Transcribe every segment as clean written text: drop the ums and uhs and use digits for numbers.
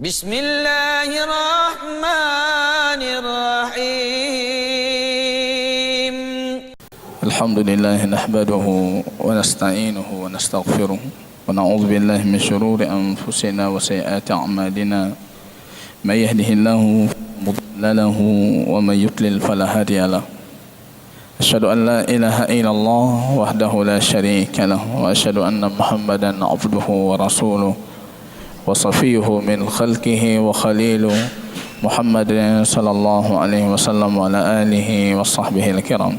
Bismillahirrahmanirrahim. Alhamdulillah nahmaduhu wa nasta'inuhu wa nastaghfiruh wa na'udzu billahi min shururi anfusina wa sayyiati a'malina. May yahdihillahu fala mudilla lahu wa may yudlil fala hadiya lahu. Asyhadu an la ilaha illallah wahdahu la syarika lahu wa asyhadu anna Muhammadan 'abduhu wa rasuluh wa safiyuhu min khalqihi wa khaliluh Muhammadin sallallahu alaihi wasallam wa ala alihi wa sahbihi al-kiram.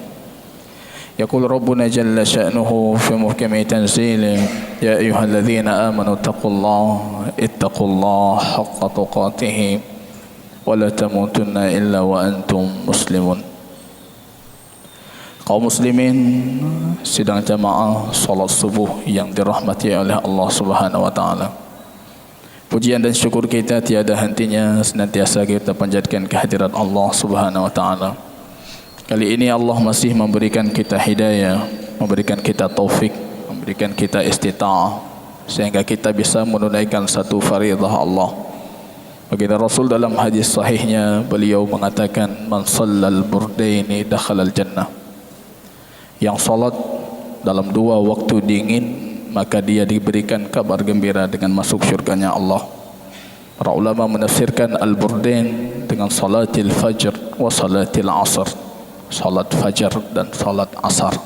Yaqul Rabbuna jalla sya'nuhu fi muhkami tanzilih, ya ayyuhalladzina amanu ittaqullaha haqqa tuqatih wa la tamutunna illa wa antum muslimun. Kaum muslimin sidang jamaah salat subuh yang dirahmati oleh Allah Subhanahu wa taala. Pujian dan syukur kita tiada hentinya senantiasa kita panjatkan kehadirat Allah Subhanahu wa taala. Kali ini Allah masih memberikan kita hidayah, memberikan kita taufik, memberikan kita istita'ah sehingga kita bisa menunaikan satu faridah Allah. Baginda Rasul dalam hadis sahihnya beliau mengatakan, man shallal burdaini dakhalal jannah. Yang salat dalam dua waktu dingin maka dia diberikan kabar gembira dengan masuk syurganya Allah. Para ulama menafsirkan al-burdain dengan salatil fajr wa salatil asr, salat fajar dan salat asar.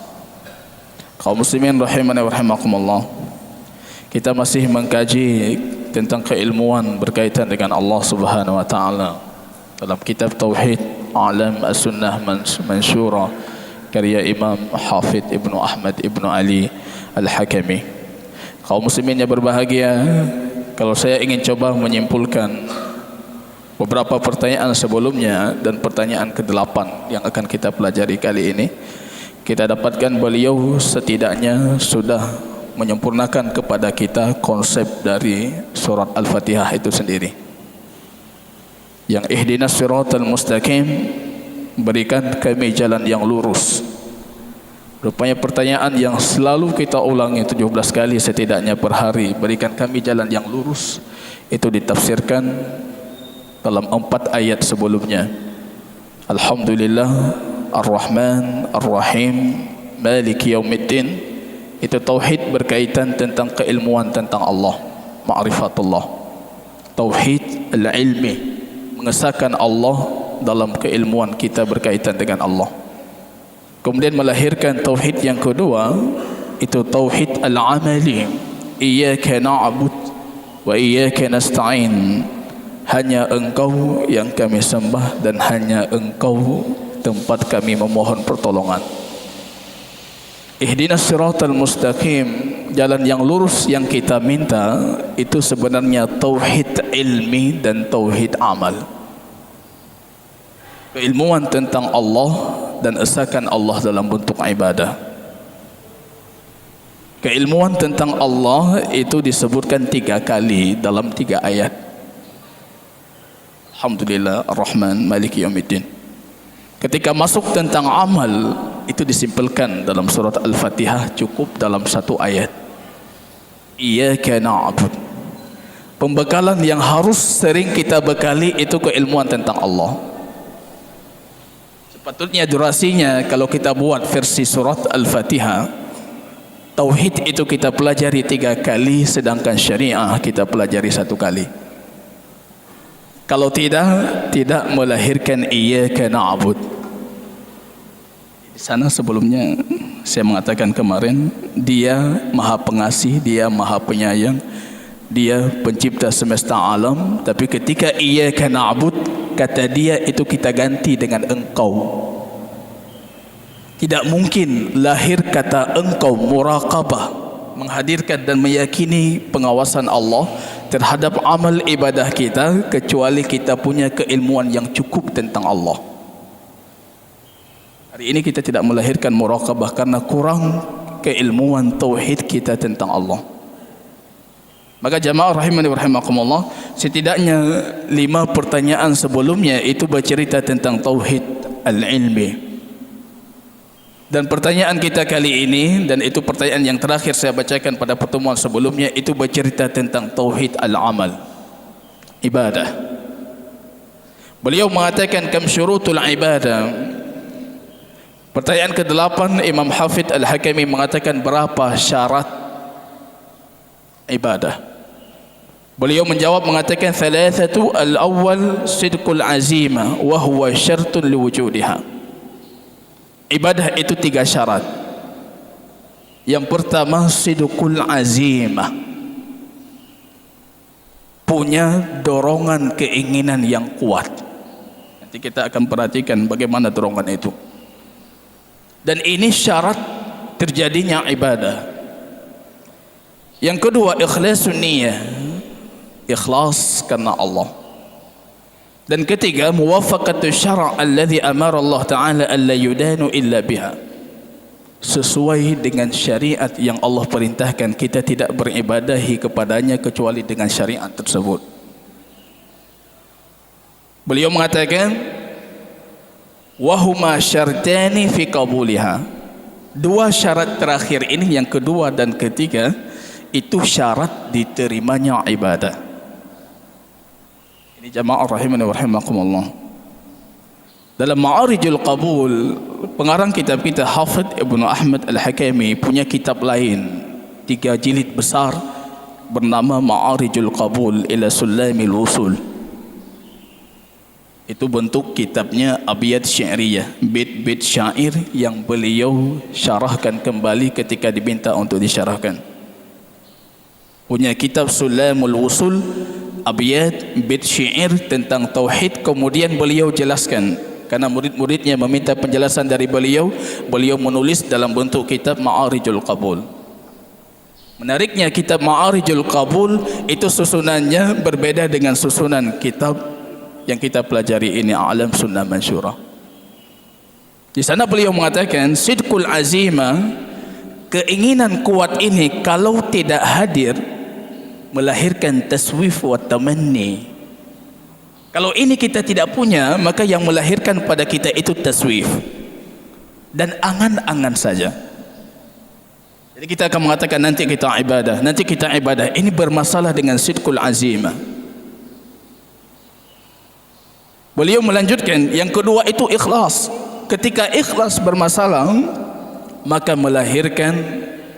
Kaum muslimin rahimani wa rahimakumullah, kita masih mengkaji tentang keilmuan berkaitan dengan Allah Subhanahu wa taala dalam kitab Tauhid A'lam as-Sunnah Mansyura karya Imam Hafidh Ibnu Ahmad Ibnu Ali Al-Hakami. Kaum muslimin yang berbahagia, kalau saya ingin coba menyimpulkan beberapa pertanyaan sebelumnya dan pertanyaan ke-8 yang akan kita pelajari kali ini, kita dapatkan beliau setidaknya sudah menyempurnakan kepada kita konsep dari surat Al-Fatihah itu sendiri. Yang ihdinas siratal mustaqim, berikan kami jalan yang lurus. Rupanya pertanyaan yang selalu kita ulangi 17 kali setidaknya per hari, berikan kami jalan yang lurus, itu ditafsirkan dalam 4 ayat sebelumnya. Alhamdulillah Ar-Rahman Ar-Rahim Maliki Yaumiddin, itu tauhid berkaitan tentang keilmuan tentang Allah, ma'rifatullah. Tauhid al-ilmi, mengesahkan Allah dalam keilmuan kita berkaitan dengan Allah. Kemudian melahirkan tauhid yang kedua, itu tauhid al-amali, iyyaka na'bud wa iyyaka nasta'in. Hanya engkau yang kami sembah dan hanya engkau tempat kami memohon pertolongan. Ihdinas siratal mustaqim, jalan yang lurus yang kita minta itu sebenarnya tauhid ilmi dan tauhid amal. Keilmuan tentang Allah dan esakan Allah dalam bentuk ibadah. Keilmuan tentang Allah itu disebutkan 3 kali dalam 3 ayat. Alhamdulillah Ar-Rahman Maliki Yaumiddin. Ketika masuk tentang amal, itu disimpulkan dalam surat Al-Fatihah cukup dalam 1 ayat. Iyyaka na'bud. Pembekalan yang harus sering kita bekali itu keilmuan tentang Allah. Sepatutnya durasinya kalau kita buat versi surat Al-Fatihah, tauhid itu kita pelajari 3 kali, sedangkan syariah kita pelajari 1 kali. Kalau tidak melahirkan iyyaka na'bud. Di sana sebelumnya saya mengatakan kemarin, dia maha pengasih, dia maha penyayang, dia pencipta semesta alam. Tapi ketika iyyaka na'bud, kata dia itu kita ganti dengan engkau. Tidak mungkin lahir kata engkau muraqabah, menghadirkan dan meyakini pengawasan Allah terhadap amal ibadah kita, kecuali kita punya keilmuan yang cukup tentang Allah. Hari ini kita tidak melahirkan muraqabah karena kurang keilmuan tauhid kita tentang Allah. Maka jamaah rahimani wa rahimakumullah, setidaknya 5 pertanyaan sebelumnya itu bercerita tentang tauhid al-ilmi. Dan pertanyaan kita kali ini, dan itu pertanyaan yang terakhir saya bacakan pada pertemuan sebelumnya, itu bercerita tentang tauhid al-amal. ibadah. Beliau mengatakan kam syurutul ibadah. Pertanyaan ke-8, Imam Hafidh Al-Hakami mengatakan berapa syarat ibadah. Beliau menjawab mengatakan thalathatu al-awwal sidqul azimah wa huwa syartun liwujudiha. Ibadah itu 3 syarat. Yang pertama sidqul azimah, punya dorongan keinginan yang kuat. Nanti kita akan perhatikan bagaimana dorongan itu. Dan ini syarat terjadinya ibadah. Yang kedua ikhlasun niyah, ikhlas karena Allah. Dan ketiga muwafaqatu syara' alladhi amara Allah Ta'ala alla yudanu illa biha, sesuai dengan syariat yang Allah perintahkan kita tidak beribadahi kepadanya kecuali dengan syariat tersebut. Beliau mengatakan wahuma syartani fi qabuliha, 2 syarat terakhir ini, yang kedua dan ketiga, itu syarat diterimanya ibadah. Ini jamaah rahimani wa rahimakumullah. Dalam Ma'arijul Qabul, pengarang kitab kita Hafidh Ibnu Ahmad Al-Hakami punya kitab lain 3 jilid besar bernama Ma'arijul Qabul ila Sulamil Wusul. Itu bentuk kitabnya abiyat syairiyah, bait-bait syair yang beliau syarahkan kembali ketika diminta untuk disyarahkan. Punya kitab Sulamul Wusul, abiyat bait syair tentang tauhid, kemudian beliau jelaskan karena murid-muridnya meminta penjelasan dari beliau, beliau menulis dalam bentuk kitab Ma'arijul Qabul. Menariknya kitab Ma'arijul Qabul itu susunannya berbeda dengan susunan kitab yang kita pelajari ini, A'lam Sunnah Mansyurah. Di sana beliau mengatakan sidqul azimah, keinginan kuat ini kalau tidak hadir melahirkan taswif wa tamanni. Kalau ini kita tidak punya, maka yang melahirkan pada kita itu taswif dan angan-angan saja. Jadi kita akan mengatakan nanti kita ibadah, nanti kita ibadah. Ini bermasalah dengan sidqul azimah. Beliau melanjutkan yang kedua itu ikhlas. Ketika ikhlas bermasalah, maka melahirkan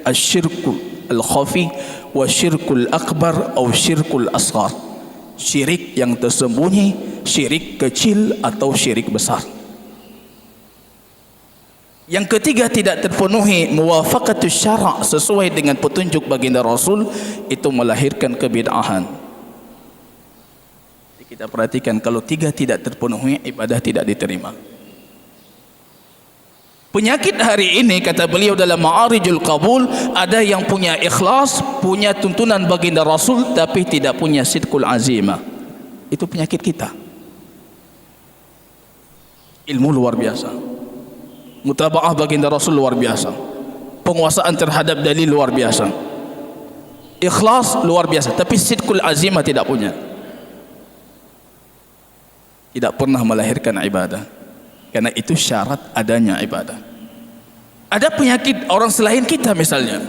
asyirku al-khafi wa syirkul akbar atau syirkul asghar, syirik yang tersembunyi, syirik kecil atau syirik besar. Yang ketiga tidak terpenuhi muwafaqatus syara', sesuai dengan petunjuk baginda Rasul, itu melahirkan kebid'ahan. Kita perhatikan, kalau 3 tidak terpenuhi, ibadah tidak diterima. Penyakit hari ini, kata beliau dalam Ma'arijul Qabul, ada yang punya ikhlas, punya tuntunan baginda Rasul, tapi tidak punya sidqul azimah. Itu penyakit kita. Ilmu luar biasa, mutaba'ah baginda Rasul luar biasa, penguasaan terhadap dalil luar biasa, ikhlas luar biasa, tapi sidqul azimah tidak punya. Tidak pernah melahirkan ibadah. Karena itu syarat adanya ibadah. Ada penyakit orang selain kita misalnya,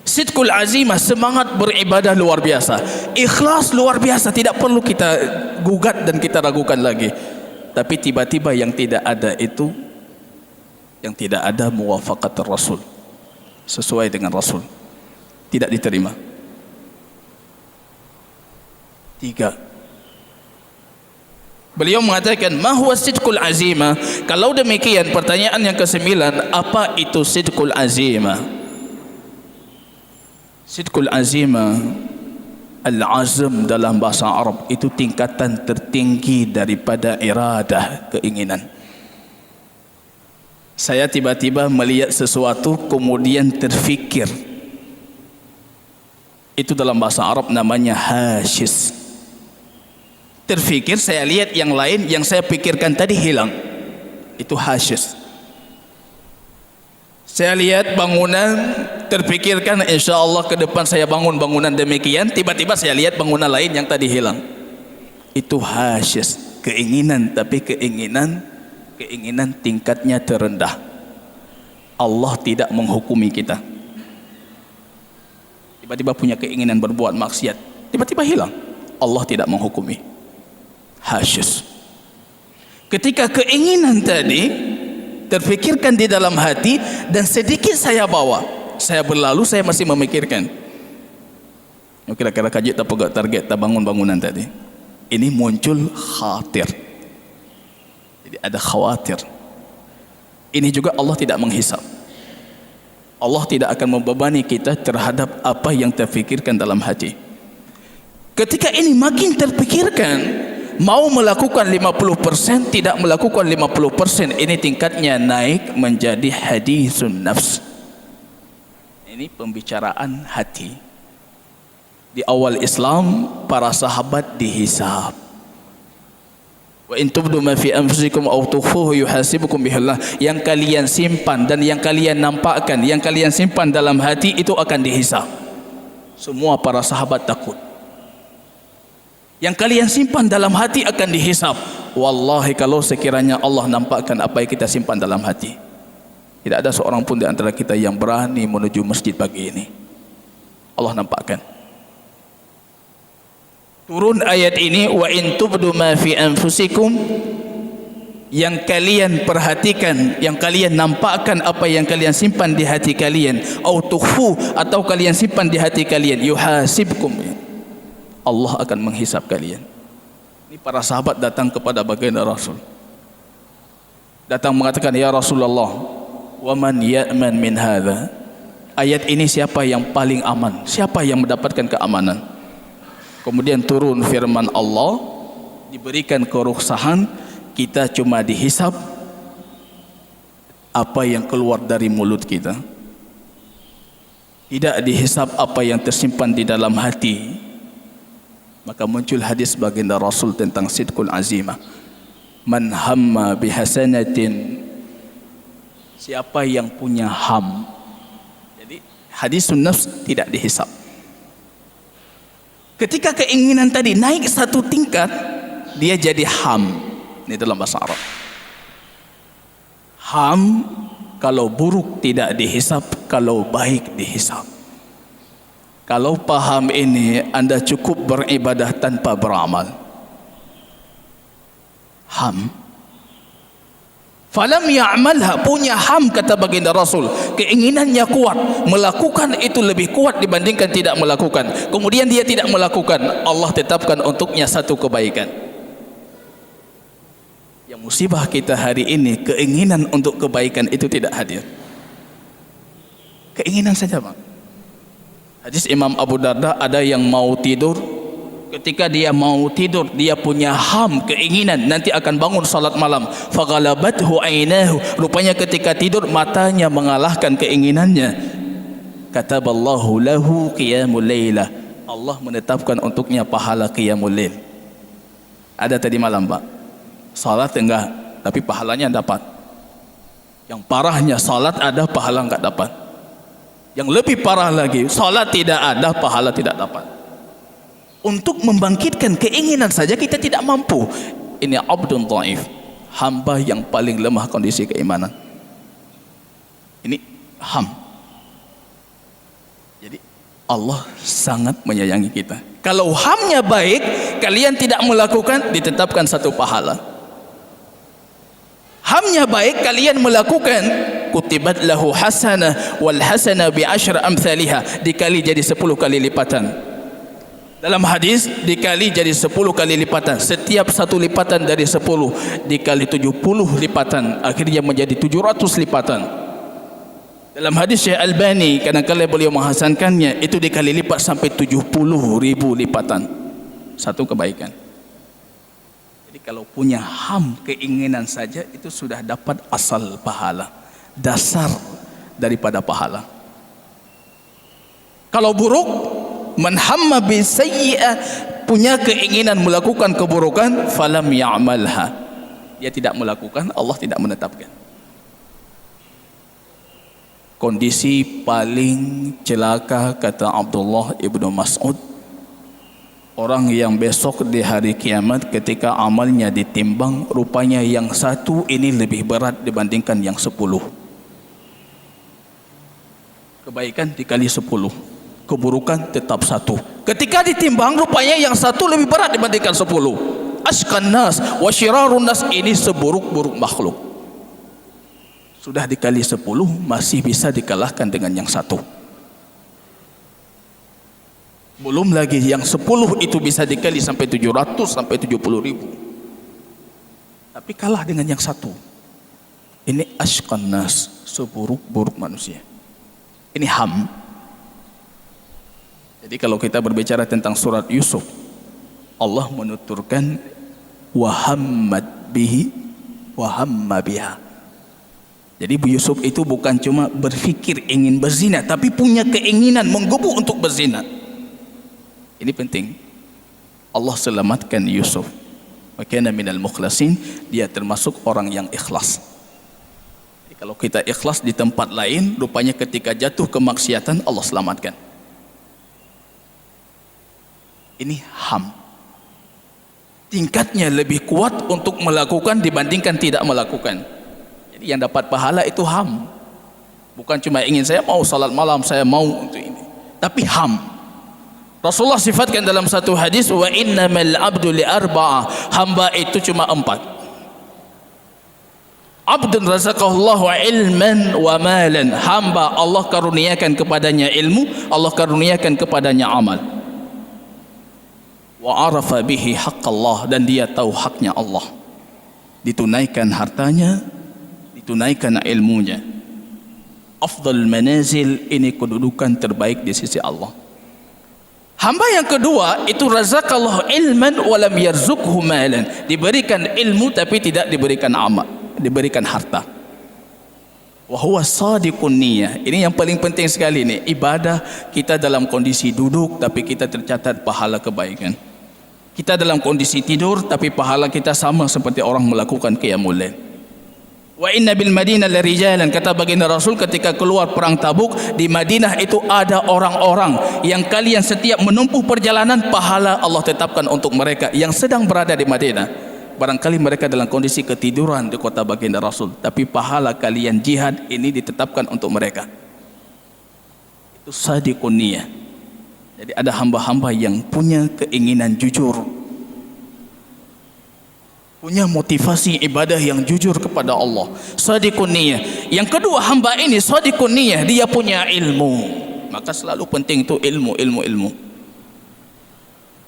sidqul azimah, semangat beribadah luar biasa, ikhlas luar biasa, tidak perlu kita gugat dan kita ragukan lagi. Tapi tiba-tiba yang tidak ada itu, yang tidak ada muwafaqat Rasul, sesuai dengan Rasul, tidak diterima. 3. Beliau mengatakan ma huwa sidqul azimah. Kalau demikian, pertanyaan yang ke-9, apa itu sidqul azimah? Sidqul azimah, al-azm dalam bahasa Arab, itu tingkatan tertinggi daripada iradah, keinginan. Saya tiba-tiba melihat sesuatu kemudian terfikir, itu dalam bahasa Arab namanya hasyis. Terfikir, saya lihat yang lain, yang saya pikirkan tadi hilang, itu hasyis. Saya lihat bangunan, terfikirkan insya Allah ke depan saya bangun bangunan demikian, tiba-tiba saya lihat bangunan lain yang tadi hilang, itu hasyis, keinginan, tapi keinginan tingkatnya terendah. Allah tidak menghukumi kita. Tiba-tiba punya keinginan berbuat maksiat, tiba-tiba hilang. Allah tidak menghukumi. Hasyus. Ketika keinginan tadi terfikirkan di dalam hati dan sedikit saya bawa, saya berlalu, saya masih memikirkan, kira-kira kaji tak pegak target tak bangun bangunan tadi, ini muncul khawatir. Jadi ada khawatir. Ini juga Allah tidak menghisap. Allah tidak akan membebani kita terhadap apa yang terfikirkan dalam hati. Ketika ini makin terfikirkan, mau melakukan 50%, tidak melakukan 50%, ini tingkatnya naik menjadi hadisun nafs. Ini pembicaraan hati. Di awal Islam, para sahabat dihisab. Wa in tubdu ma fi anfusikum aw tukhfuhu yuhasibukum bihillah. Yang kalian simpan dan yang kalian nampakkan, yang kalian simpan dalam hati itu akan dihisab. Semua para sahabat takut. Yang kalian simpan dalam hati akan dihisab. Wallahi, kalau sekiranya Allah nampakkan apa yang kita simpan dalam hati, tidak ada seorang pun di antara kita yang berani menuju masjid pagi ini. Allah nampakkan. Turun ayat ini, wa in tubdu ma fi anfusikum, yang kalian perhatikan, yang kalian nampakkan apa yang kalian simpan di hati kalian, au tukhfu, atau kalian simpan di hati kalian, yuhasibkum, Allah akan menghisap kalian. Ini para sahabat datang kepada baginda Rasul, datang mengatakan, ya Rasulullah, wa man ya'man min hadha, ayat ini siapa yang paling aman, siapa yang mendapatkan keamanan? Kemudian turun firman Allah, diberikan keruksahan, kita cuma dihisap apa yang keluar dari mulut kita, tidak dihisap apa yang tersimpan di dalam hati. Maka muncul hadis baginda Rasul tentang sidqul azimah. Man hamma bihasanatin, siapa yang punya ham. Jadi hadisun nafs tidak dihisap. Ketika keinginan tadi naik satu tingkat, dia jadi ham. Ini dalam bahasa Arab. Ham kalau buruk tidak dihisap, kalau baik dihisap. Kalau paham ini, anda cukup beribadah tanpa beramal. Ham. Falam ya'malha, punya ham, kata baginda Rasul. Keinginannya kuat, melakukan itu lebih kuat dibandingkan tidak melakukan. Kemudian dia tidak melakukan, Allah tetapkan untuknya satu kebaikan. Yang musibah kita hari ini, keinginan untuk kebaikan itu tidak hadir. Keinginan saja, Pak. Hadis Imam Abu Darda, ada yang mau tidur, ketika dia mau tidur, dia punya ham, keinginan nanti akan bangun salat malam. Faghalabathu ainahu, rupanya ketika tidur matanya mengalahkan keinginannya. Kataballahu lahu qiyamul lailah, Allah menetapkan untuknya pahala qiyamul lail. Ada tadi malam, Pak, salat enggak, tapi pahalanya dapat. Yang parahnya, salat ada, pahala enggak dapat. Yang lebih parah lagi, salat tidak ada, pahala tidak dapat. Untuk membangkitkan keinginan saja kita tidak mampu. Ini abdun dhaif, hamba yang paling lemah kondisi keimanan. Ini ham. Jadi Allah sangat menyayangi kita. Kalau hamnya baik, kalian tidak melakukan, ditetapkan satu pahala. Hamnya baik, kalian melakukan, kutibat lahu hasanah wal hasanah bi asyra amsalihha, dikali jadi 10 kali lipatan. Dalam hadis, dikali jadi 10 kali lipatan. Setiap satu lipatan dari 10 dikali 70 lipatan, akhirnya menjadi 700 lipatan. Dalam hadis Syekh Albani, kadang-kadang beliau menghasankannya, itu dikali lipat sampai 70.000 lipatan satu kebaikan. Jadi kalau punya ham, keinginan saja, itu sudah dapat asal pahala, dasar daripada pahala. Kalau buruk, man hamma bi sayyi'ah, punya keinginan melakukan keburukan, falam ya'malha, dia tidak melakukan, Allah tidak menetapkan. Kondisi paling celaka, kata Abdullah ibnu Mas'ud, orang yang besok di hari kiamat ketika amalnya ditimbang, rupanya yang satu ini lebih berat dibandingkan yang 10. Kebaikan dikali 10, keburukan tetap satu. Ketika ditimbang, rupanya yang satu lebih berat dibandingkan 10. Asqan nas wa syirarun nas, ini seburuk-buruk makhluk. Sudah dikali 10 masih bisa dikalahkan dengan yang satu. Belum lagi yang 10 itu bisa dikali sampai 700 sampai 70 ribu. Tapi kalah dengan yang satu. Ini asqan nas, seburuk-buruk manusia. Ini Ham. Jadi kalau kita berbicara tentang surat Yusuf, Allah menuturkan wahammad bihi wahamma biha. Jadi Bu Yusuf itu bukan cuma berfikir ingin berzina, tapi punya keinginan menggebu untuk berzina. Ini penting. Allah selamatkan Yusuf. Wa kana minal mukhlasin, dia termasuk orang yang ikhlas. Jadi kalau kita ikhlas di tempat lain, rupanya ketika jatuh kemaksiatan Allah selamatkan. Ini Ham. Tingkatnya lebih kuat untuk melakukan dibandingkan tidak melakukan. Jadi yang dapat pahala itu Ham. Bukan cuma ingin saya mau salat malam, saya mau untuk ini. Tapi Ham. Rasulullah sifatkan dalam satu hadis, wa innamal abdu li arba'ah, hamba itu cuma 4. Abdun razaqahullahu ilman wa malan, hamba Allah karuniakan kepadanya ilmu, Allah karuniakan kepadanya amal. Wa arafa bihi haqqallah, dan dia tahu haknya Allah, ditunaikan hartanya, ditunaikan ilmunya. Afdal manazil, ini kedudukan terbaik di sisi Allah. Hamba yang kedua itu razaqallahu ilman wa lam yarzuqhu malan, diberikan ilmu tapi tidak diberikan amal, diberikan harta. Wa huwa sadiqun niyah, ini yang paling penting sekali nih. Ibadah kita dalam kondisi duduk tapi kita tercatat pahala kebaikan. Kita dalam kondisi tidur tapi pahala kita sama seperti orang melakukan qiyamul lail. Wa inna bil Madinah larijalan, kata baginda Rasul ketika keluar perang Tabuk, di Madinah itu ada orang-orang yang kalian setiap menempuh perjalanan pahala Allah tetapkan untuk mereka yang sedang berada di Madinah. Barangkali mereka dalam kondisi ketiduran di kota baginda Rasul, tapi pahala kalian jihad ini ditetapkan untuk mereka. Itu sadiqun niyah. Jadi ada hamba-hamba yang punya keinginan jujur, punya motivasi ibadah yang jujur kepada Allah. Sadiqun niyah. Yang kedua, hamba ini sadiqun niyah, dia punya ilmu. Maka selalu penting itu ilmu.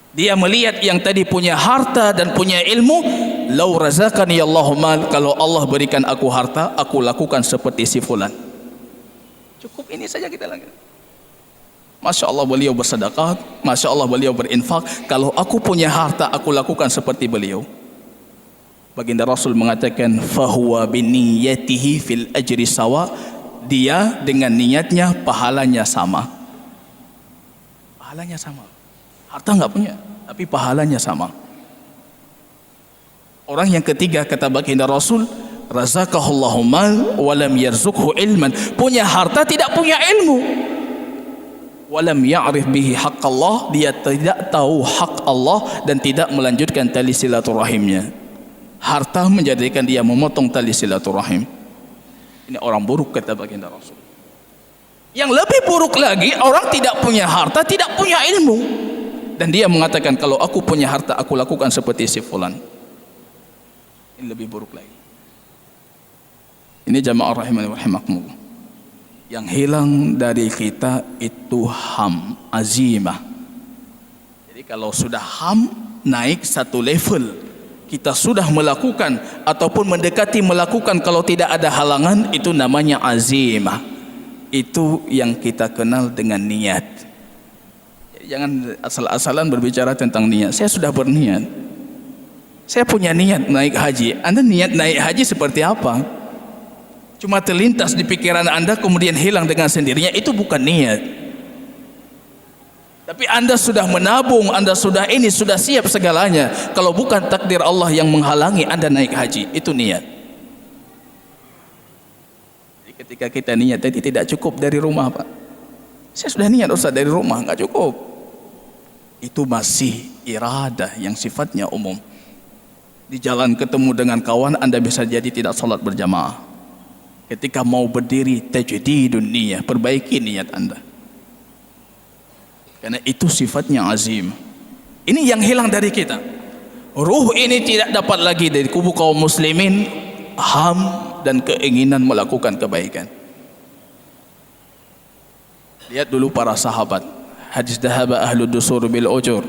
Dia melihat yang tadi punya harta dan punya ilmu. Lau razaqani Allahu mal, kalau Allah berikan aku harta, aku lakukan seperti si fulan. Cukup ini saja kita lakukan. Masya Allah beliau bersedekah, Masya Allah beliau berinfak. Kalau aku punya harta, aku lakukan seperti beliau. Baginda Rasul mengatakan, fahuwa biniyatihi fil ajri sawa, dia dengan niatnya pahalanya sama. Pahalanya sama. Harta enggak punya, tapi pahalanya sama. Orang yang ketiga kata baginda Rasul, razaqahullahu mal wa lam yarzuqhu ilman, punya harta tidak punya ilmu. Walam ya'rif bihi haqqallah, dia tidak tahu hak Allah dan tidak melanjutkan tali silaturahimnya. Harta menjadikan dia memotong tali silaturahim. Ini orang buruk kata baginda Rasul. Yang lebih buruk lagi, orang tidak punya harta, tidak punya ilmu, dan dia mengatakan kalau aku punya harta aku lakukan seperti si fulan. Ini lebih buruk lagi. Ini jamaah rahimani wa rahimakumullah. Yang hilang dari kita itu ham, azimah. Jadi kalau sudah ham naik satu level, kita sudah melakukan ataupun mendekati melakukan, kalau tidak ada halangan, itu namanya azimah. Itu yang kita kenal dengan niat. Jangan asal-asalan berbicara tentang niat. Saya sudah berniat, saya punya niat naik haji. Anda niat naik haji seperti apa? Cuma terlintas di pikiran Anda kemudian hilang dengan sendirinya, itu bukan niat. Tapi Anda sudah menabung, Anda sudah ini, sudah siap segalanya. Kalau bukan takdir Allah yang menghalangi Anda naik haji, itu niat. Jadi ketika kita niat tadi tidak cukup dari rumah, Pak. Saya sudah niat Ustaz dari rumah, enggak cukup. Itu masih iradah yang sifatnya umum. Di jalan ketemu dengan kawan, Anda bisa jadi tidak salat berjamaah. Ketika mau berdiri, tajdidun niyah, perbaiki niat Anda. Karena itu sifatnya azim. Ini yang hilang dari kita. Ruh ini tidak dapat lagi dari kubu kaum muslimin, ham dan keinginan melakukan kebaikan. Lihat dulu para sahabat. Hadis dahaba ahlu dusur bil ujur.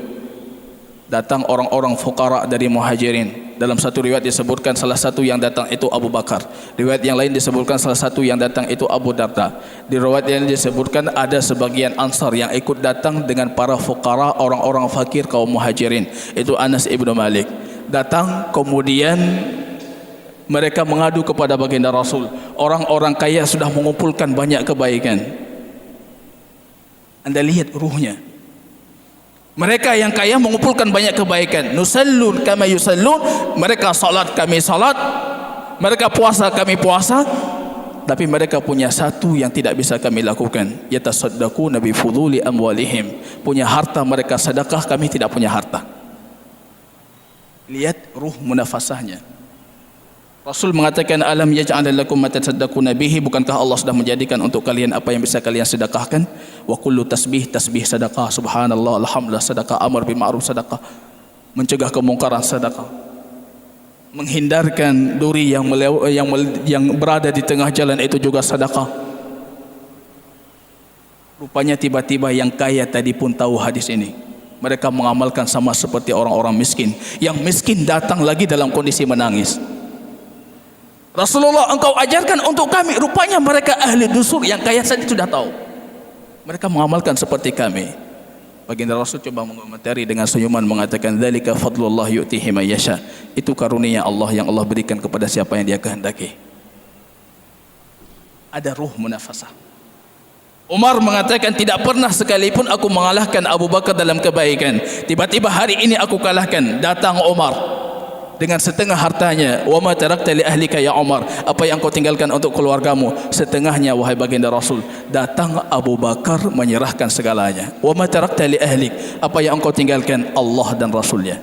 Datang orang-orang fuqara dari muhajirin. Dalam satu riwayat disebutkan salah satu yang datang itu Abu Bakar. Riwayat yang lain disebutkan salah satu yang datang itu Abu Darda. Di riwayat yang disebutkan ada sebagian ansar yang ikut datang dengan para fuqara, orang-orang fakir kaum muhajirin. Itu Anas ibnu Malik. Datang kemudian mereka mengadu kepada baginda Rasul. Orang-orang kaya sudah mengumpulkan banyak kebaikan. Anda lihat ruhnya. Mereka yang kaya mengumpulkan banyak kebaikan. Nusallun kama yusallun. Mereka salat, kami salat. Mereka puasa, kami puasa. Tapi mereka punya satu yang tidak bisa kami lakukan. Yatasaddaquna bi fuduli amwalihim. Punya harta mereka sedekah, kami tidak punya harta. Lihat ruh munafasahnya. Rasul mengatakan, alam yaj'al lakum ma tasaddaquna bihi, bukankah Allah sudah menjadikan untuk kalian apa yang bisa kalian sedekahkan? Wa kullu tasbih sedekah, subhanallah, alhamdulillah sedekah, amar bil ma'ruf sedekah, mencegah kemungkaran sedekah, menghindarkan duri yang berada di tengah jalan itu juga sedekah. Rupanya tiba-tiba yang kaya tadi pun tahu hadis ini. Mereka mengamalkan sama seperti orang-orang miskin. Yang miskin datang lagi dalam kondisi menangis. Rasulullah, engkau ajarkan untuk kami. Rupanya mereka ahli dusur yang kaya saja sudah tahu. Mereka mengamalkan seperti kami. Baginda Rasul coba mengomentari dengan senyuman mengatakan, dzalika fadlullah yu'tihi may yasha. Itu karunia Allah yang Allah berikan kepada siapa yang Dia kehendaki. Ada ruh munafasah. Umar mengatakan, tidak pernah sekalipun aku mengalahkan Abu Bakar dalam kebaikan. Tiba-tiba hari ini aku kalahkan. Datang Umar dengan setengah hartanya. Wa ma tarakta li ahlika ya Umar, apa yang kau tinggalkan untuk keluargamu? Setengahnya wahai baginda Rasul. Datang Abu Bakar menyerahkan segalanya. Wa ma tarakta li ahlik, apa yang engkau tinggalkan? Allah dan Rasulnya.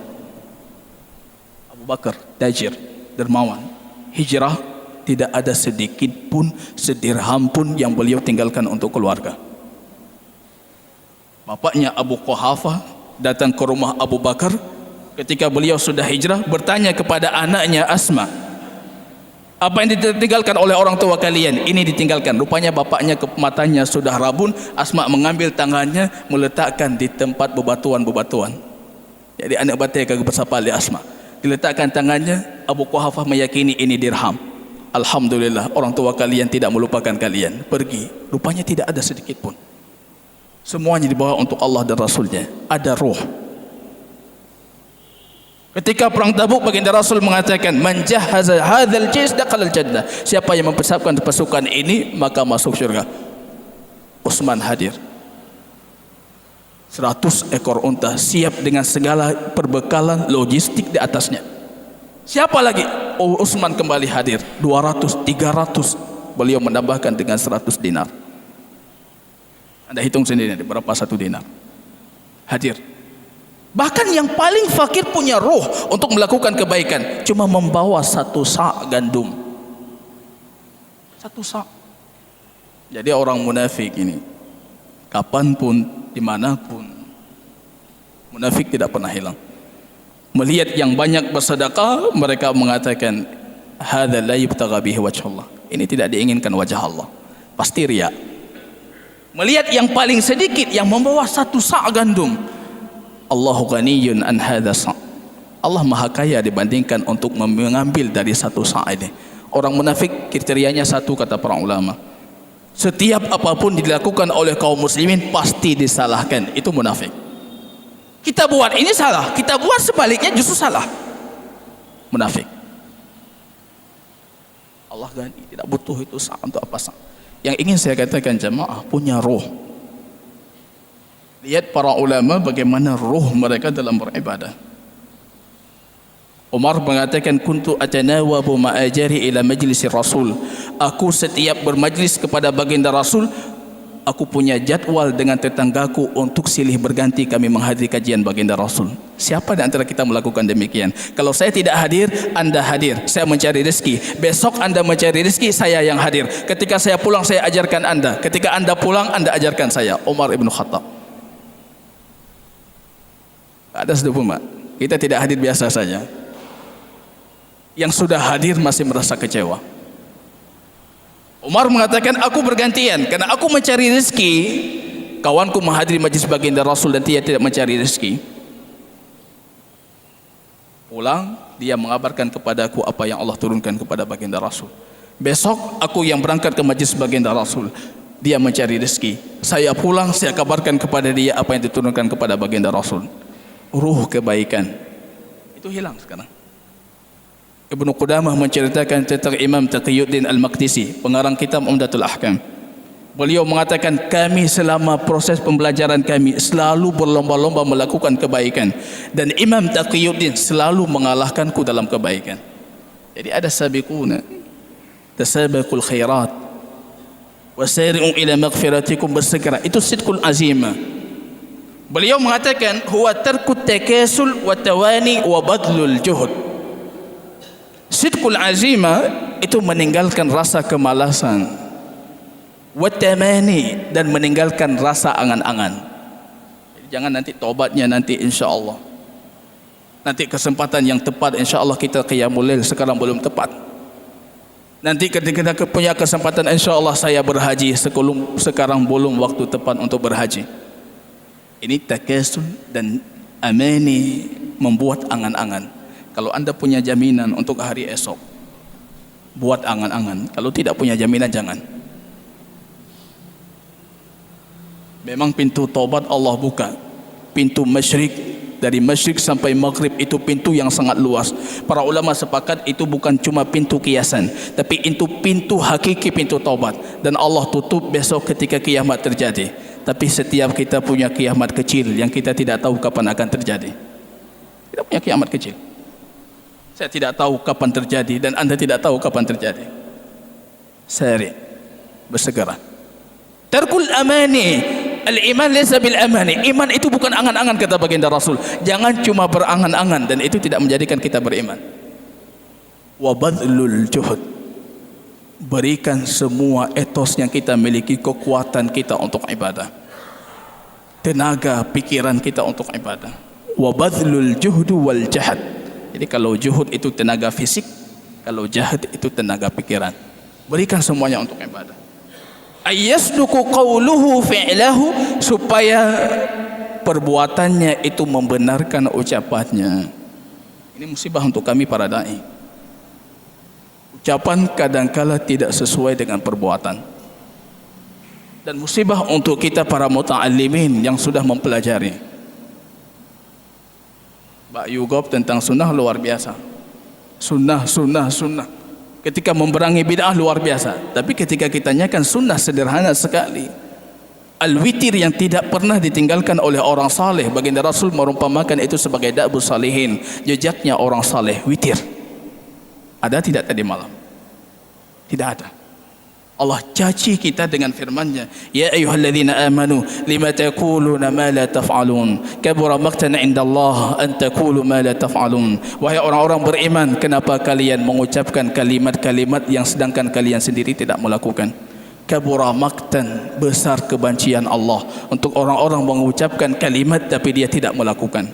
Abu Bakar tajir, dermawan, hijrah, tidak ada sedikit pun, sedirham pun yang beliau tinggalkan untuk keluarga. Bapaknya Abu Quhafah datang ke rumah Abu Bakar ketika beliau sudah hijrah, bertanya kepada anaknya Asma, apa yang ditinggalkan oleh orang tua kalian? Ini ditinggalkan. Rupanya bapaknya matanya sudah rabun. Asma mengambil tangannya, meletakkan di tempat bebatuan-bebatuan. Jadi anak batai kagak bersapa oleh Asma. Diletakkan tangannya, Abu Quhafah meyakini ini dirham. Alhamdulillah, orang tua kalian tidak melupakan kalian. Pergi. Rupanya tidak ada sedikit pun. Semuanya dibawa untuk Allah dan Rasulnya. Ada ruh. Ketika perang Tabuk, baginda Rasul mengatakan, man jahaza hadzal jaysh dakhala al-jannah. Siapa yang mempersiapkan pasukan ini maka masuk syurga. Utsman hadir. 100 ekor unta siap dengan segala perbekalan logistik di atasnya. Siapa lagi? Oh, Utsman kembali hadir. 200, 300. Beliau menambahkan dengan 100 dinar. Anda hitung sendiri berapa 1 dinar. Hadir. Bahkan yang paling fakir punya roh untuk melakukan kebaikan, cuma membawa 1 sa' gandum. 1 sa'. Jadi orang munafik ini, kapanpun, dimanapun, munafik tidak pernah hilang. Melihat yang banyak bersedekah, mereka mengatakan, hadza la yubtagha bihi wajhullah. Ini tidak diinginkan wajah Allah. Pasti riya. Melihat yang paling sedikit, yang membawa 1 sa' gandum, Allahu ghaniyun an hadza sa'. Allah maha kaya dibandingkan untuk mengambil dari 1 sa' ini. Orang munafik kriterianya 1, kata para ulama. Setiap apapun dilakukan oleh kaum muslimin pasti disalahkan. Itu munafik. Kita buat ini salah, kita buat sebaliknya justru salah. Munafik. Allah gani, tidak butuh itu sa' untuk apa sa'. Yang ingin saya katakan jemaah, punya roh. Lihat para ulama bagaimana roh mereka dalam beribadah. Umar mengatakan, kuntu atanawabu ma'ajari ila majlis Rasul. Aku setiap bermajlis kepada baginda Rasul, aku punya jadwal dengan tetanggaku untuk silih berganti kami menghadiri kajian baginda Rasul. Siapa di antara kita melakukan demikian? Kalau saya tidak hadir, Anda hadir. Saya mencari rezeki. Besok Anda mencari rezeki, saya yang hadir. Ketika saya pulang, saya ajarkan Anda. Ketika Anda pulang, Anda ajarkan saya. Umar ibn Khattab. Ada 24. Kita tidak hadir biasa saja. Yang sudah hadir masih merasa kecewa. Umar mengatakan, aku bergantian karena aku mencari rezeki, kawanku menghadiri majlis baginda Rasul dan dia tidak mencari rezeki. Pulang, dia mengabarkan kepadaku apa yang Allah turunkan kepada baginda Rasul. Besok aku yang berangkat ke majlis baginda Rasul, dia mencari rezeki. Saya pulang, saya kabarkan kepada dia apa yang diturunkan kepada baginda Rasul. Ruh kebaikan itu hilang sekarang. Ibnu Qudamah menceritakan tentang Imam Taqiyuddin Al-Maqdisi, pengarang kitab Umdatul Ahkam. Beliau mengatakan, kami selama proses pembelajaran kami selalu berlomba-lomba melakukan kebaikan, dan Imam Taqiyuddin selalu mengalahkanku dalam kebaikan. Jadi ada sabiquna, tasabaqul khairat, wasari'u ila maghfiratikum, bersegera. Itu sidqul azimah. Beliau mengatakan, huwa tarkut takasul wa tawani wa badlul juhud. Sidqul azimah itu meninggalkan rasa kemalasan, watamani, dan meninggalkan rasa angan-angan. Jangan nanti tobatnya nanti insya-Allah. Nanti kesempatan yang tepat insya-Allah kita qiyamul lail, sekarang belum tepat. Nanti ketika kita punya kesempatan insya-Allah saya berhaji, sekarang belum waktu tepat untuk berhaji. Ini takasul dan amani, membuat angan-angan. Kalau anda punya jaminan untuk hari esok, buat angan-angan. Kalau tidak punya jaminan, jangan. Memang pintu taubat Allah buka. Pintu masyrik, dari masyrik sampai maghrib, itu pintu yang sangat luas. Para ulama sepakat itu bukan cuma pintu kiasan, tapi itu pintu hakiki, pintu taubat. Dan Allah tutup besok ketika kiamat terjadi. Tapi setiap kita punya kiamat kecil yang kita tidak tahu kapan akan terjadi. Kita punya kiamat kecil. Saya tidak tahu kapan terjadi dan anda tidak tahu kapan terjadi. Sari, bersegera. Tarkul amani, al-iman laysa bil amani. Iman itu bukan angan-angan, kata baginda Rasul. Jangan cuma berangan-angan, dan itu tidak menjadikan kita beriman. Wa badlul juhud, berikan semua etos yang kita miliki, kekuatan kita untuk ibadah, tenaga pikiran kita untuk ibadah. Wa badlul juhdu wal jahad. Jadi kalau juhud itu tenaga fisik, kalau jahad itu tenaga pikiran. Berikan semuanya untuk ibadah. Ayyasduku qawluhu fi'lahu, supaya perbuatannya itu membenarkan ucapannya. Ini musibah untuk kami para da'i. Ucapan kadangkala tidak sesuai dengan perbuatan. Dan musibah untuk kita para muta'allimin yang sudah mempelajari. Mbak Yugop tentang sunnah luar biasa. Sunnah. Ketika memerangi bid'ah luar biasa. Tapi ketika kita tanyakan sunnah sederhana sekali. Al-witir yang tidak pernah ditinggalkan oleh orang saleh. Baginda Rasul merumpamakan itu sebagai da'bus salihin, jejaknya orang saleh, witir. Ada tidak tadi malam? Tidak ada. Allah caci kita dengan firman-Nya, ya ayyuhalladzina amanu lima taquluna ma la taf'alun, kabura maqtan 'indallah an taqulu ma la taf'alun. Wahai orang-orang beriman, kenapa kalian mengucapkan kalimat-kalimat yang sedangkan kalian sendiri tidak melakukan? Kabura maqtan, besar kebencian Allah untuk orang-orang mengucapkan kalimat tapi dia tidak melakukan.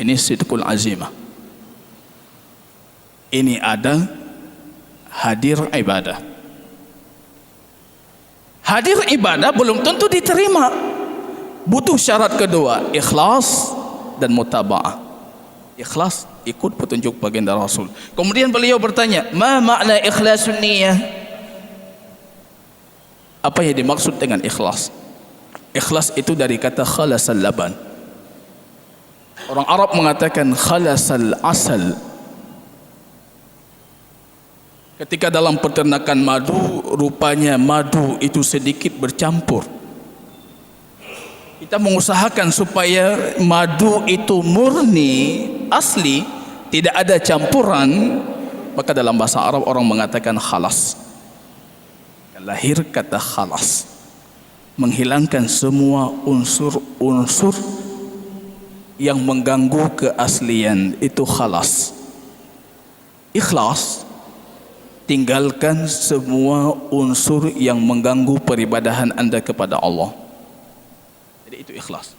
Ini sidqul azimah. Ini ada hadir ibadah. Hadir ibadah belum tentu diterima. Butuh syarat kedua, ikhlas dan mutaba'ah. Ikhlas, ikut petunjuk baginda Rasul. Kemudian beliau bertanya, ma makna ikhlasun niyah? Apa yang dimaksud dengan ikhlas? Ikhlas itu dari kata khalasal laban. Orang Arab mengatakan khalasal asal. Ketika dalam peternakan madu, rupanya madu itu sedikit bercampur. Kita mengusahakan supaya madu itu murni, asli, tidak ada campuran, maka dalam bahasa Arab orang mengatakan khalas. Lahir kata khalas, menghilangkan semua unsur-unsur yang mengganggu keaslian, itu khalas. Ikhlas, tinggalkan semua unsur yang mengganggu peribadahan anda kepada Allah. Jadi Jadi itu ikhlas.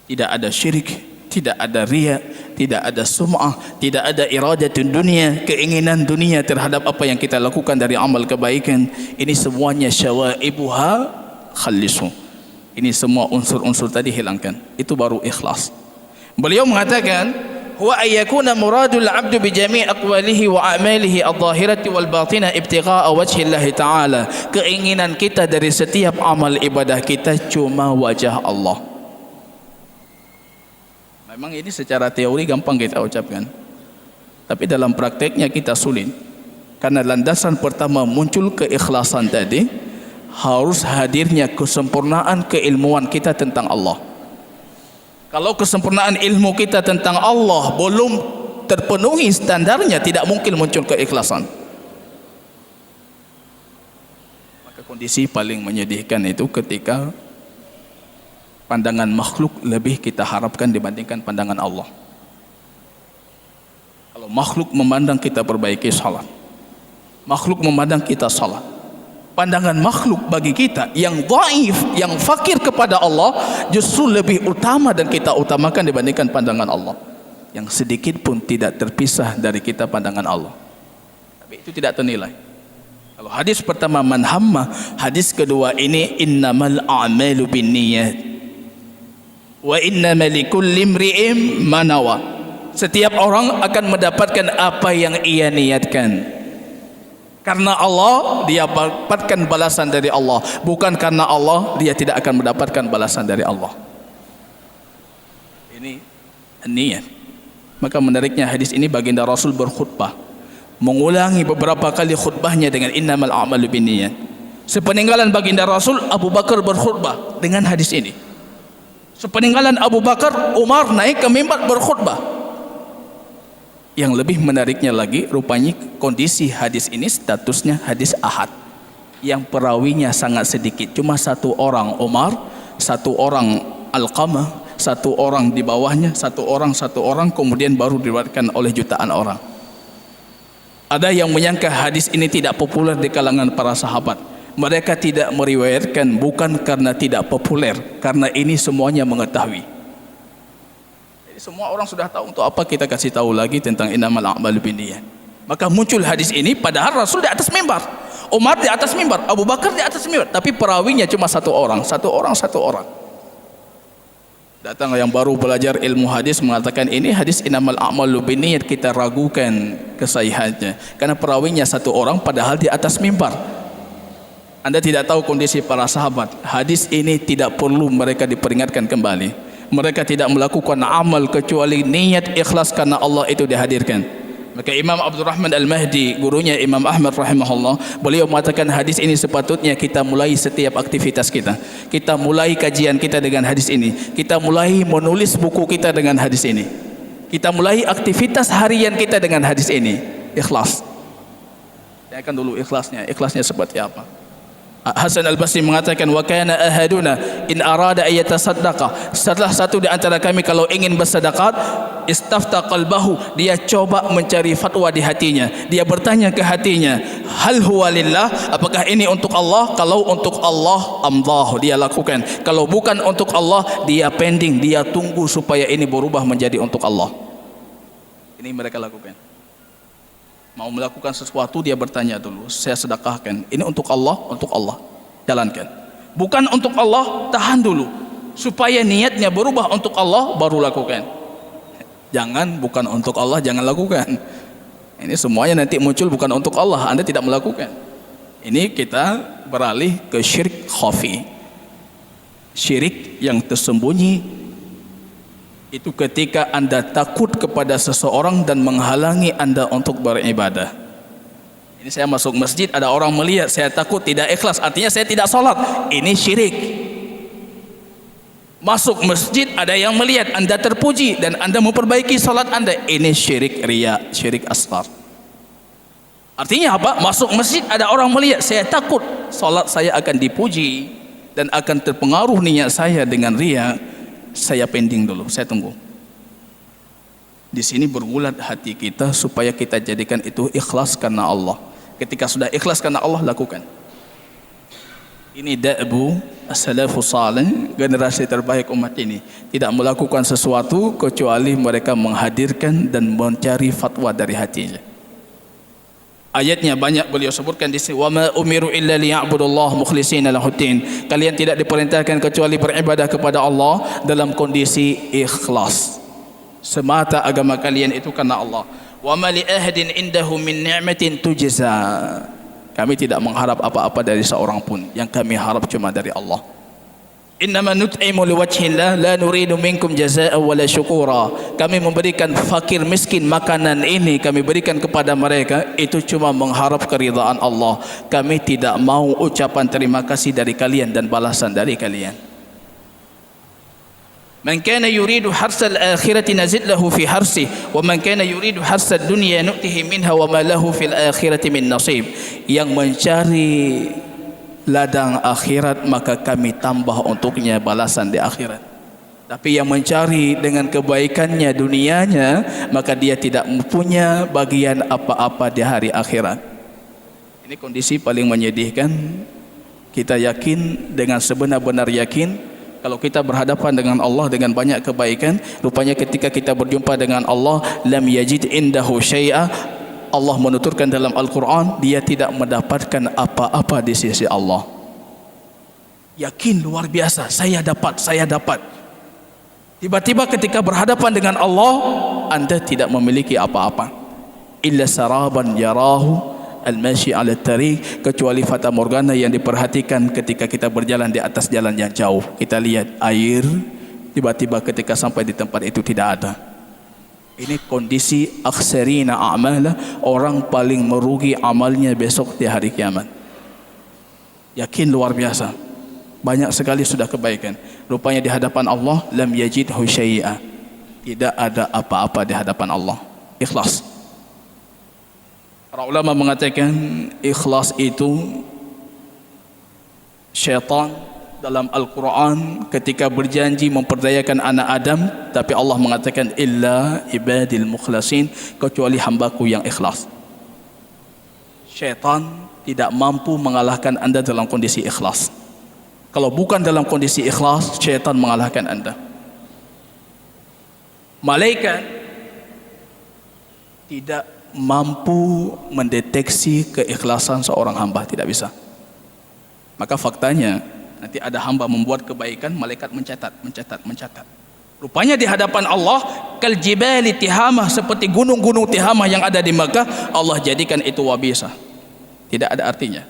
Tidak ada syirik, tidak ada riya, tidak ada sum'ah, tidak ada iradatun dunia, keinginan dunia terhadap apa yang kita lakukan dari amal kebaikan. Ini semuanya syawaibuha khallisu. Ini semua unsur-unsur tadi hilangkan. Itu baru ikhlas. Beliau mengatakan, huwa ayyakuna muradul 'abdu bi jami' aqwalihi wa a'malihi adh-dhahirati wal batinah ibtigha'a wajhillahi ta'ala. Keinginan kita dari setiap amal ibadah kita cuma wajah Allah. Memang ini secara teori gampang kita ucapkan, tapi dalam prakteknya kita sulit. Karena landasan pertama muncul keikhlasan tadi, harus hadirnya kesempurnaan keilmuan kita tentang Allah. Kalau kesempurnaan ilmu kita tentang Allah belum terpenuhi standarnya, tidak mungkin muncul keikhlasan. Maka kondisi paling menyedihkan itu ketika pandangan makhluk lebih kita harapkan dibandingkan pandangan Allah. Kalau makhluk memandang kita perbaiki salat, makhluk memandang kita salat, pandangan makhluk bagi kita yang dhaif, yang fakir kepada Allah justru lebih utama dan kita utamakan dibandingkan pandangan Allah, yang sedikit pun tidak terpisah dari kita pandangan Allah. Tapi itu tidak ternilai. Kalau hadis pertama man hamma, hadis kedua ini innamal a'malu binniyat wa innama likulli imri'in ma nawa. Setiap orang akan mendapatkan apa yang ia niatkan. Karena Allah dia dapatkan balasan dari Allah, bukan karena Allah dia tidak akan mendapatkan balasan dari Allah. Ini niat. Maka menariknya hadis ini baginda Rasul berkhutbah, mengulangi beberapa kali khutbahnya dengan innamal a'malu binniyat. Sepeninggalan baginda Rasul, Abu Bakar berkhutbah dengan hadis ini. Sepeninggalan Abu Bakar, Umar naik ke mimbar berkhutbah. Yang lebih menariknya lagi, rupanya kondisi hadis ini statusnya hadis ahad, yang perawinya sangat sedikit, cuma satu orang Umar, satu orang Alqamah, satu orang di bawahnya, satu orang, kemudian baru diriwayatkan oleh jutaan orang. Ada yang menyangka hadis ini tidak populer di kalangan para sahabat. Mereka tidak meriwayatkan bukan karena tidak populer, karena ini semuanya mengetahui. Jadi semua orang sudah tahu, untuk apa kita kasih tahu lagi tentang innamal a'malu binniyat. Maka muncul hadis ini padahal Rasul di atas mimbar, Umar di atas mimbar, Abu Bakar di atas mimbar, tapi perawinya cuma satu orang. Datang yang baru belajar ilmu hadis mengatakan ini hadis innamal a'malu binniyat, kita ragukan kesahihannya karena perawinya satu orang padahal di atas mimbar. Anda tidak tahu kondisi para sahabat. Hadis ini tidak perlu mereka diperingatkan kembali. Mereka tidak melakukan amal kecuali niat ikhlas karena Allah itu dihadirkan. Maka Imam Abdurrahman Al-Mahdi, gurunya Imam Ahmad rahimahullah, beliau mengatakan hadis ini sepatutnya kita mulai setiap aktivitas kita. Kita mulai kajian kita dengan hadis ini. Kita mulai menulis buku kita dengan hadis ini. Kita mulai aktivitas harian kita dengan hadis ini. Ikhlas. Tanyakan dulu ikhlasnya. Ikhlasnya seperti apa? Hasan Al-Basri mengatakan wa kana ahaduna in arada ay yatasaddaqa, salah satu di antara kami kalau ingin bersedekah istafta qalbahu, dia coba mencari fatwa di hatinya, dia bertanya ke hatinya, hal huwa lillah, apakah ini untuk Allah? Kalau untuk Allah amdah, dia lakukan. Kalau bukan untuk Allah, dia pending, dia tunggu supaya ini berubah menjadi untuk Allah. Ini mereka lakukan. Mau melakukan sesuatu dia bertanya dulu, saya sedekahkan, ini untuk Allah jalankan. Bukan untuk Allah, tahan dulu supaya niatnya berubah untuk Allah, baru lakukan. Jangan bukan untuk Allah, jangan lakukan. Ini semuanya nanti muncul bukan untuk Allah, Anda tidak melakukan. Ini kita beralih ke syirik khafi, syirik yang tersembunyi. Itu ketika Anda takut kepada seseorang dan menghalangi Anda untuk beribadah. Ini saya masuk masjid, ada orang melihat saya takut, tidak ikhlas, artinya saya tidak sholat. Ini syirik. Masuk masjid, ada yang melihat Anda terpuji dan Anda memperbaiki sholat Anda. Ini syirik riya, syirik asghar. Artinya apa? Masuk masjid, ada orang melihat saya takut sholat saya akan dipuji dan akan terpengaruh niat saya dengan riya. Saya pending dulu, saya tunggu. Di sini bergulat hati kita supaya kita jadikan itu ikhlas karena Allah. Ketika sudah ikhlas karena Allah, lakukan. Ini da'bu as-salafus salih, generasi terbaik umat ini. Tidak melakukan sesuatu kecuali mereka menghadirkan dan mencari fatwa dari hatinya. Ayatnya banyak beliau sebutkan di sini, wa ma umiru illa liya'budullaha mukhlishina lahuddin. Kalian tidak diperintahkan kecuali beribadah kepada Allah dalam kondisi ikhlas. Semata agama kalian itu karena Allah. Wa ma li ahadin indahu min ni'matin tujza. Kami tidak mengharap apa-apa dari seorang pun. Yang kami harap cuma dari Allah. Innama nut'imu liwajhillah la nuridu minkum jazaa'a wala syukura. Kami memberikan fakir miskin makanan ini, kami berikan kepada mereka itu cuma mengharap keridhaan Allah. Kami tidak mau ucapan terima kasih dari kalian dan balasan dari kalian. Man kana yuridu harsal akhirati nazid lahu fi harsi wa man kana yuridu harsad dunya nu'tihi minha wa ma lahu fil akhirati min nasib. Yang mencari ladang akhirat maka kami tambah untuknya balasan di akhirat. Tapi yang mencari dengan kebaikannya dunianya maka dia tidak mempunyai bagian apa-apa di hari akhirat. Ini kondisi paling menyedihkan. Kita yakin dengan sebenar-benar yakin kalau kita berhadapan dengan Allah dengan banyak kebaikan, rupanya ketika kita berjumpa dengan Allah, lam yajid indahu syai'a. Allah menuturkan dalam Al-Quran, dia tidak mendapatkan apa-apa di sisi Allah. Yakin luar biasa, saya dapat. Tiba-tiba ketika berhadapan dengan Allah, anda tidak memiliki apa-apa. Illa saraban yarahu al-mashi ala tariq, kecuali fata morgana yang diperhatikan ketika kita berjalan di atas jalan yang jauh. Kita lihat air, tiba-tiba ketika sampai di tempat itu tidak ada. Ini kondisi akhsarina a'mala, orang paling merugi amalnya besok di hari kiamat. Yakin luar biasa, banyak sekali sudah kebaikan. Rupanya di hadapan Allah lam yajidhu syai'a, tidak ada apa-apa di hadapan Allah. Ikhlas. Para ulama mengatakan ikhlas itu syaitan dalam Al-Quran ketika berjanji memperdayakan anak Adam, tapi Allah mengatakan illa ibadil mukhlasin, kecuali hambaku yang ikhlas. Syaitan tidak mampu mengalahkan anda dalam kondisi ikhlas. Kalau bukan dalam kondisi ikhlas, syaitan mengalahkan anda. Malaikat tidak mampu mendeteksi keikhlasan seorang hamba, tidak bisa. Maka faktanya nanti ada hamba membuat kebaikan, malaikat mencatat. Rupanya di hadapan Allah kal jibali tihamah, seperti gunung-gunung tihamah yang ada di Makkah, Allah jadikan itu wabisa. Tidak ada artinya.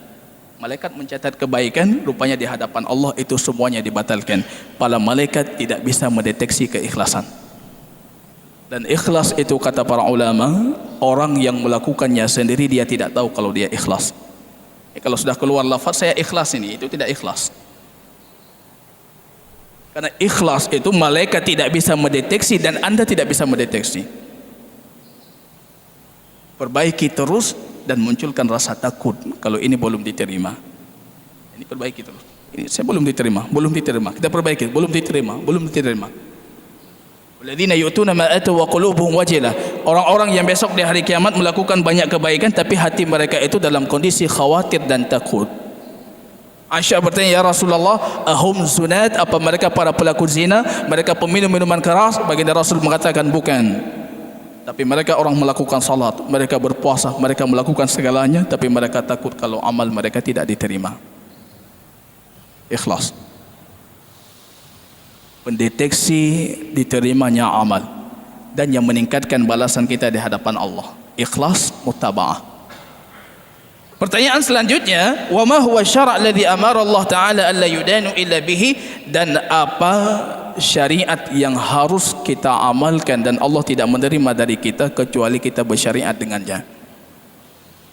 Malaikat mencatat kebaikan, rupanya di hadapan Allah itu semuanya dibatalkan. Para malaikat tidak bisa mendeteksi keikhlasan. Dan ikhlas itu kata para ulama, orang yang melakukannya sendiri dia tidak tahu kalau dia ikhlas. Kalau sudah keluar lafaz saya ikhlas, ini itu tidak ikhlas. Karena ikhlas itu malaikat tidak bisa mendeteksi dan anda tidak bisa mendeteksi. Perbaiki terus dan munculkan rasa takut kalau ini belum diterima. Ini perbaiki terus. Ini saya belum diterima. Kita perbaiki, belum diterima. Alladzina yu'tuna ma atu wa qulubuhum wajilah. Orang-orang yang besok di hari kiamat melakukan banyak kebaikan tapi hati mereka itu dalam kondisi khawatir dan takut. Aisyah bertanya, ya Rasulullah, ahum zunat, apa mereka para pelaku zina, mereka peminum minuman keras? Baginda Rasul mengatakan bukan. Tapi mereka orang melakukan salat, mereka berpuasa, mereka melakukan segalanya, tapi mereka takut kalau amal mereka tidak diterima. Ikhlas. Pendeteksi diterimanya amal dan yang meningkatkan balasan kita di hadapan Allah. Ikhlas, mutaba'ah. Pertanyaan selanjutnya, wa ma huwa syara' alladhi amara Allah Ta'ala alla yudanu illa bihi, dan apa syariat yang harus kita amalkan dan Allah tidak menerima dari kita kecuali kita bersyariat dengannya.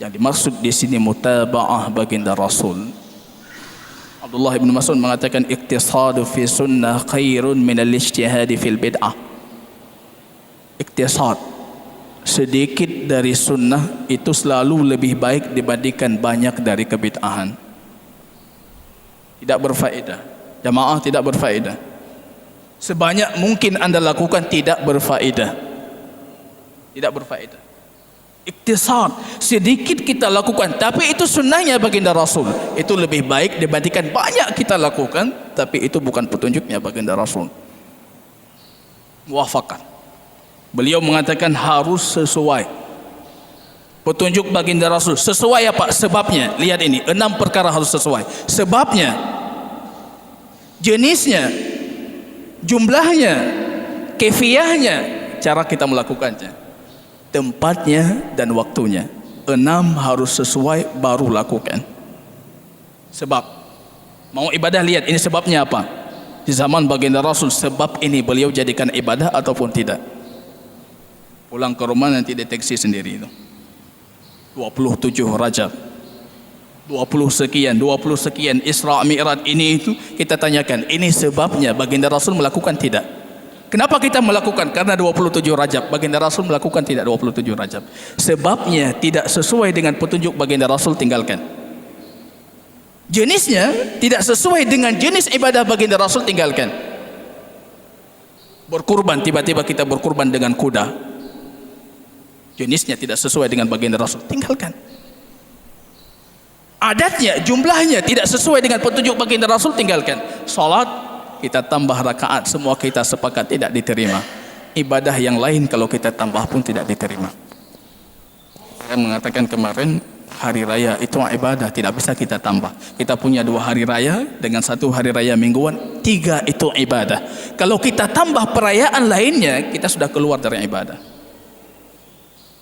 Yang dimaksud di sini mutaba'ah baginda Rasul. Abdullah bin Mas'ud mengatakan iktisadu fi sunnah khairun min al-ijtihadi fil bid'ah. Iktisad, sedikit dari sunnah itu selalu lebih baik dibandingkan banyak dari kebid'ahan. Tidak berfaedah. Jamaah, tidak berfaedah. Sebanyak mungkin anda lakukan tidak berfaedah. Tidak berfaedah. Iktisad, sedikit kita lakukan, tapi itu sunnahnya baginda Rasul. Itu lebih baik dibandingkan banyak kita lakukan, tapi itu bukan petunjuknya baginda Rasul. Muafakat. Beliau mengatakan harus sesuai petunjuk baginda Rasul. Sesuai apa? Sebabnya. Lihat ini, 6 perkara harus sesuai. Sebabnya, jenisnya, jumlahnya, kefiyahnya, cara kita melakukannya, tempatnya dan waktunya. 6 harus sesuai baru lakukan. Sebab mau ibadah, lihat ini sebabnya apa. Di zaman baginda Rasul, sebab ini beliau jadikan ibadah ataupun tidak. Pulang ke rumah nanti deteksi sendiri itu. 27 Rajab, 20 sekian Isra Mi'raj, ini itu kita tanyakan, ini sebabnya baginda Rasul melakukan tidak? Kenapa kita melakukan? Karena 27 Rajab. Baginda Rasul melakukan tidak 27 Rajab. Sebabnya tidak sesuai dengan petunjuk baginda Rasul, tinggalkan. Jenisnya tidak sesuai dengan jenis ibadah baginda Rasul, tinggalkan. Berkurban, tiba-tiba kita berkurban dengan kuda, jenisnya tidak sesuai dengan baginda Rasul, tinggalkan. Adatnya, jumlahnya tidak sesuai dengan petunjuk baginda Rasul, tinggalkan. Salat kita tambah rakaat, semua kita sepakat tidak diterima. Ibadah yang lain kalau kita tambah pun tidak diterima. Saya mengatakan kemarin, hari raya itu ibadah, tidak bisa kita tambah. Kita punya 2 hari raya dengan 1 hari raya mingguan, 3 itu ibadah. Kalau kita tambah perayaan lainnya, kita sudah keluar dari ibadah.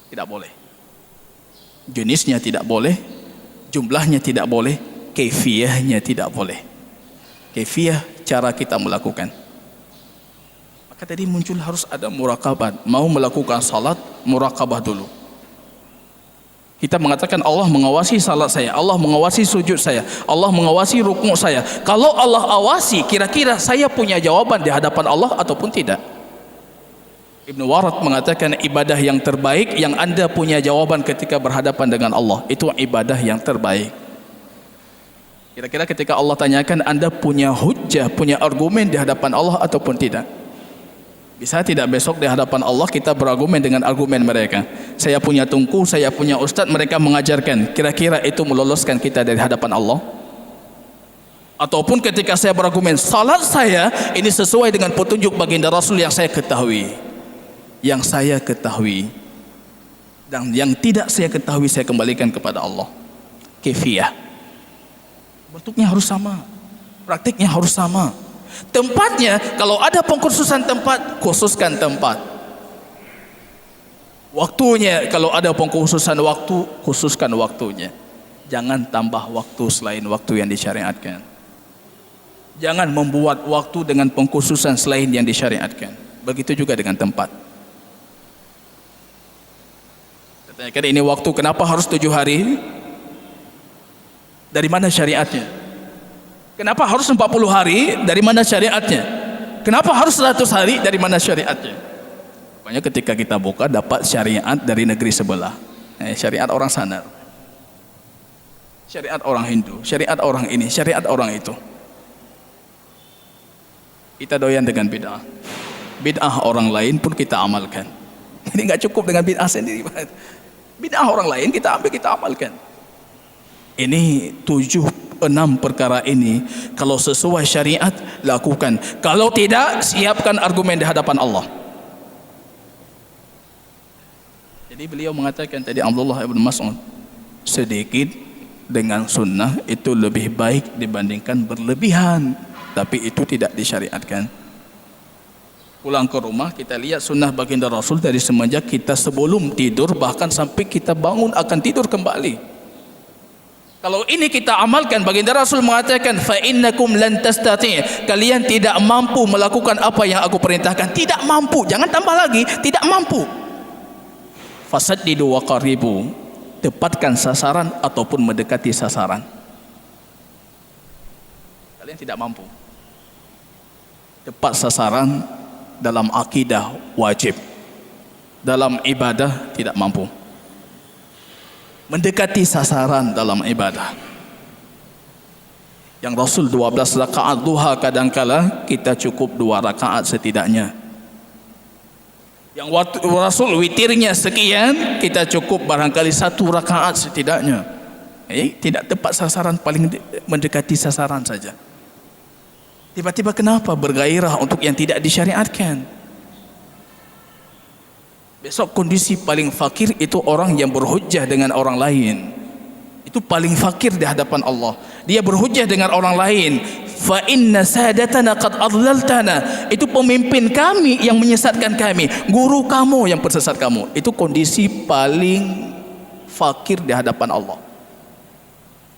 Tidak boleh. Jenisnya tidak boleh, jumlahnya tidak boleh, kaifiyahnya tidak boleh. Kaifiyah, cara kita melakukan. Maka tadi muncul harus ada muraqabah. Mau melakukan salat, muraqabah dulu. Kita mengatakan Allah mengawasi salat saya, Allah mengawasi sujud saya, Allah mengawasi rukuk saya. Kalau Allah awasi, kira-kira saya punya jawaban di hadapan Allah ataupun tidak? Ibnu Warad mengatakan ibadah yang terbaik yang anda punya jawaban ketika berhadapan dengan Allah, itu ibadah yang terbaik. Kira-kira ketika Allah tanyakan, anda punya hujjah, punya argumen di hadapan Allah ataupun tidak? Bisa tidak besok di hadapan Allah kita berargumen dengan argumen mereka? Saya punya tungku, saya punya ustaz, mereka mengajarkan, kira-kira itu meloloskan kita dari hadapan Allah? Ataupun ketika saya berargumen, salat saya ini sesuai dengan petunjuk baginda Rasul yang saya ketahui, dan yang tidak saya ketahui saya kembalikan kepada Allah. Kaifiyah, bentuknya harus sama, praktiknya harus sama. Tempatnya, kalau ada pengkhususan tempat, khususkan tempat. Waktunya, kalau ada pengkhususan waktu, khususkan waktunya. Jangan tambah waktu selain waktu yang disyariatkan. Jangan membuat waktu dengan pengkhususan selain yang disyariatkan. Begitu juga dengan tempat. Kan ini waktu, kenapa harus 7 hari? Dari mana syariatnya? Kenapa harus 40 hari? Dari mana syariatnya? Kenapa harus 100 hari? Dari mana syariatnya? Pokoknya ketika kita buka dapat syariat dari negeri sebelah, syariat orang sana, syariat orang Hindu, syariat orang ini, syariat orang itu. Kita doyan dengan bid'ah. Bid'ah orang lain pun kita amalkan. Ini nggak cukup dengan bid'ah sendiri. Bid'ah orang lain kita ambil, kita amalkan. Ini 6 perkara ini, kalau sesuai syariat lakukan, kalau tidak siapkan argumen di hadapan Allah. Jadi beliau mengatakan tadi, Abdullah ibn Mas'ud, sedikit dengan sunnah itu lebih baik dibandingkan berlebihan, tapi itu tidak disyariatkan. Pulang ke rumah kita lihat sunnah baginda Rasul dari semenjak kita sebelum tidur bahkan sampai kita bangun akan tidur kembali. Kalau ini kita amalkan, baginda Rasul mengatakan fa innakum lan tastati', kalian tidak mampu melakukan apa yang aku perintahkan, tidak mampu, jangan tambah lagi, tidak mampu. Fasaddidu wa qaribu, tepatkan sasaran ataupun mendekati sasaran. Kalian tidak mampu. Tepat sasaran dalam akidah wajib, dalam ibadah tidak mampu. Mendekati sasaran dalam ibadah. Yang Rasul 12 rakaat duha, kadangkala kita cukup 2 rakaat setidaknya. Yang Rasul witirnya sekian, kita cukup barangkali 1 rakaat setidaknya. Tidak tepat sasaran, paling mendekati sasaran saja. Tiba-tiba kenapa bergairah untuk yang tidak disyariatkan? Besok kondisi paling fakir itu orang yang berhujjah dengan orang lain. Itu paling fakir di hadapan Allah. Dia berhujjah dengan orang lain. Fa inna sadatana qad adlaltana. Itu pemimpin kami yang menyesatkan kami, guru kamu yang persesat kamu. Itu kondisi paling fakir di hadapan Allah.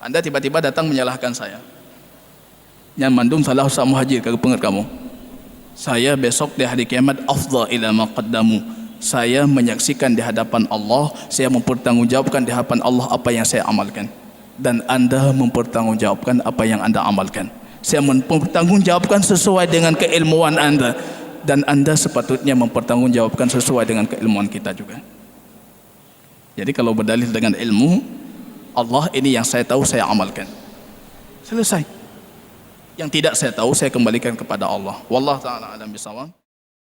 Anda tiba-tiba datang menyalahkan saya. Yang mandum salah usah muhajir ke pengat kamu. Saya besok di hari kiamat afdha ila ma qaddamu. Saya menyaksikan di hadapan Allah, saya mempertanggungjawabkan di hadapan Allah apa yang saya amalkan, dan Anda mempertanggungjawabkan apa yang Anda amalkan. Saya mempertanggungjawabkan sesuai dengan keilmuan Anda, dan Anda sepatutnya mempertanggungjawabkan sesuai dengan keilmuan kita juga. Jadi kalau berdalil dengan ilmu Allah, ini yang saya tahu saya amalkan, selesai. Yang tidak saya tahu saya kembalikan kepada Allah. Wallahu ta'ala alam bisawab.